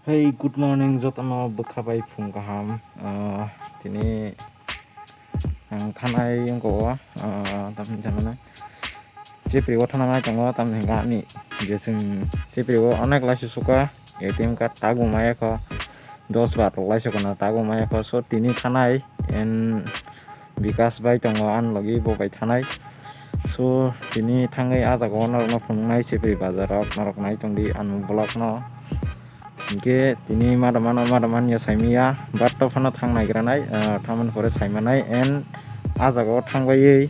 Hey, good morning. Jotono bekabai phung kaham. Tini ang khanai yang ko tam janana. Jepri wo thana ngai tongo tam hingga ni. Jesing jepri wo onek lai suka ATM card tagu maya ko 10 baht lai sukana tagu maya ko so tini khanai en bikas bai tongo an logi bo bai thanai. So tini thangai aja ko na phung nai jepri bazarok narok nai tongdi anu blog no. Oke, ini madaman ya saimia, bato fana thang naigranai, taman pore saimanai, en ajago thangbai,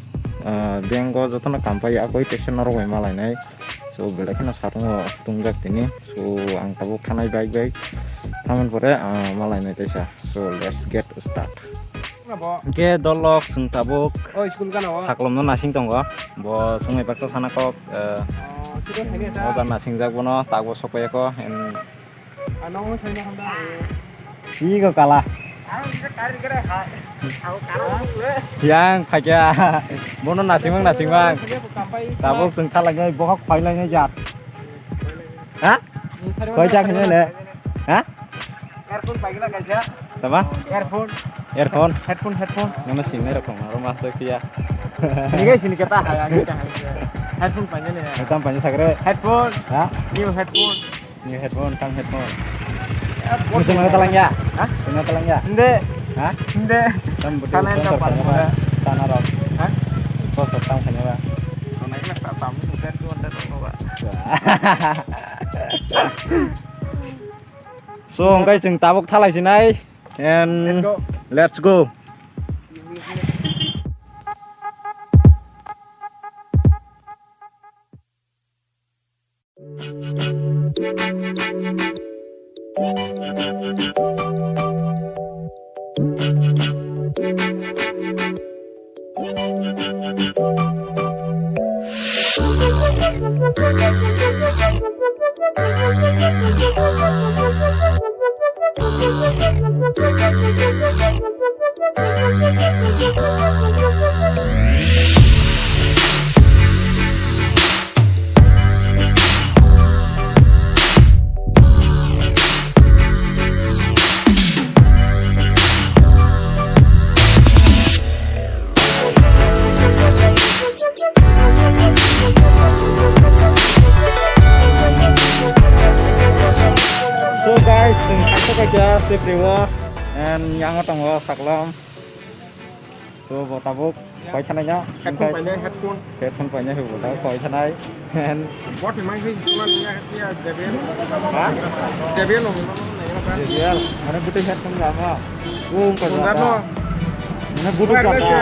bengo jotona kampai akoi station naro malai nai, so belakina sarungo tungjak tini, so ang tabuk thanai baik, taman pore malai nai tesa, so let's get start. Oke, dolok sung tabuk, saklom no nasing tonggo, bo sungai paksa sana kok, ojan nasing jak bono, tago sokoy ko, en 이거 깔아. yang kaja mono nasing mang tabuk sung thalangnya bokok pailangnya jat hah koi jak ini le hah earphone pakai lah kaja apa earphone headphone nama sini rekong rumah sekia ini guys ini kita headphone panjang nih hitam panjang sakre headphone hah new headphone tang headphone Musim mana telang ya? Hah? Mana telang ya? Inde Hah? Inde Tanah apa? Tanah rock. Hah? Kok tang kanya ba? Naik lah tamu bukan tuh anda tuh pak. So, ngay sing tabok thalai sinai and let's go. So guys, sing takto kaja sepriwa and yang otong saklam. So botabuk koi thananya Headphone panjang headphone panjang hu botabuk koi thanai and What memang sih cuma dia JBL. Hah? JBL loh. JBL, mana butuh headphone enggak mau? Bentar loh. Mana butuh kata.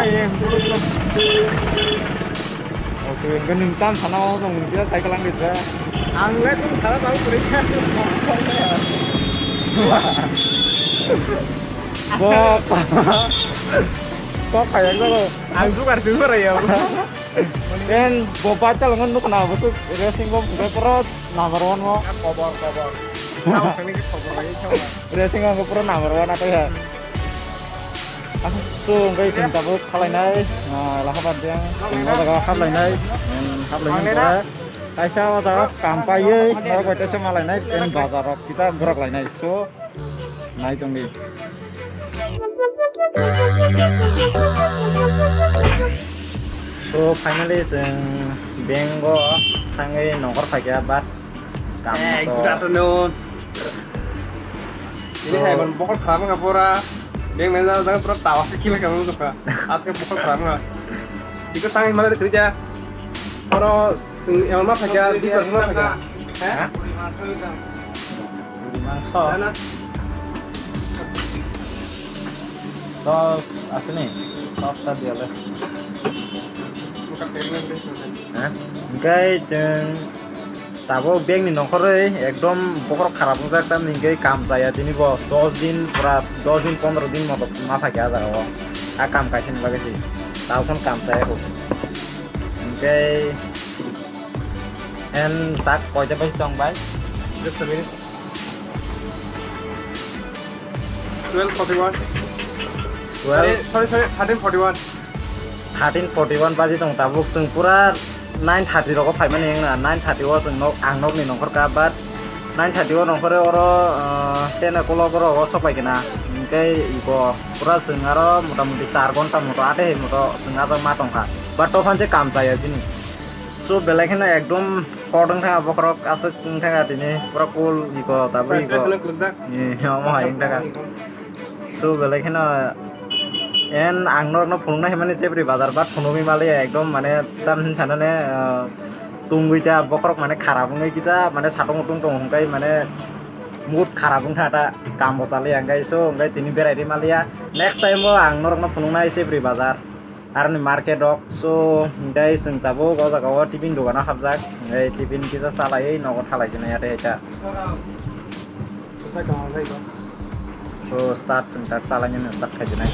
Oke, gening tam sana dong dia saya kelang gitu. Anglet tuh salah tahu berikan. Kok kayaknya lo Dengar ya. kan bawa baca lengan lu kenapa sih racing gua udah perut number one mau Kobar. Tahu ini kobar aja coba. racing gua perut number one atau ya so ngay tình tập khắp lại này là các bạn đang nó là khắp lại này khắp lại này tại sao ta cảm phải ấy nó gọi tại sao mà lại này bên bazar kita gerak lại này so này trong đi so finally bengo tangai nongkor pakai bat kamu Good afternoon. Ini saya mau bokol keram nggak pura. Dia main jangan pura tawa sekali kamu tuh kak. Asal bokol keram nggak. Ikut tangan malah kerja. Kalau yang mana pakai bisa semua pakai. hah so Mana? sos asli sos tadi oleh Bukan terminal deh. hah ngay jeng tabo beng ni nongkor ekdom bokor kharap ujak tam ningai kam jaya tini bo 10 din pura 10 din 15 din moto ma thake aja go a kam kaisen bagesi tau kon kam jaya ho ngay en tak koi ja bai tong bai Just a minute. 12:41. Sorry. 13:41. 13:41 baji tong tabuk sung pura 9:30 roko phai mane na 9:30 wa sung nok ang nok ni nongkor ka bat 9:30 nongkore oro 10 o'clock oro sopai kena ingkai iko pura sengaro motamuti 4 ঘন্টা moto ate moto sengaro matongka but tofan je kam saya sini so belakena ekdom kodong tha bokrok asuk tha tini pura cool iko tabu iko Prestation kelak. mo haing daga so belakena en angnor no phunna hemane chepri bazar bat phunumi male ekdom mane tam sanane tungguita bokrok mane kharap ngai kita mane satong tung tong hongkai mane mood kharap ungtha ta kam bosale angkai so ngai tini berai malia next time bo angnor no phunna chepri bazar arni market dok so ngai sing tabo goza gawa tiffin dogana habjak ngai tiffin kita salai nogo thalai jena ate eta Kita kawan saya itu. so start sing tak salanya start khajena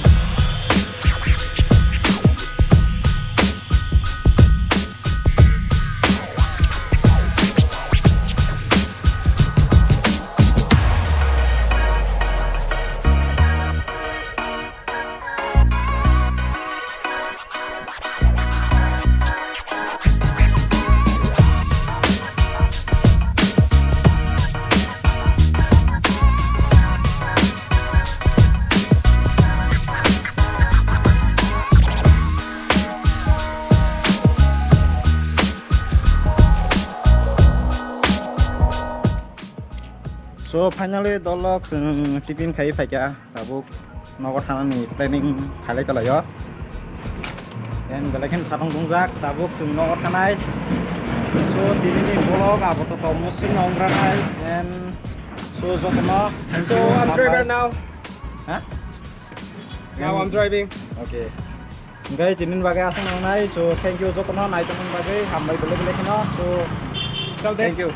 so finally dolok tiffin khai phaika tabuk nogor thanani planning khalai kalayo en belakhen satong dungjak tabuk sing nogor thanai so dinini bolok aboto to musin nongranai en so jokono So I'm driving now. ha Now I'm driving. okay ngai tinin bagai asang nai so thank you jokono nai tamun bagai hambai bele bele kino so Tell them. thank you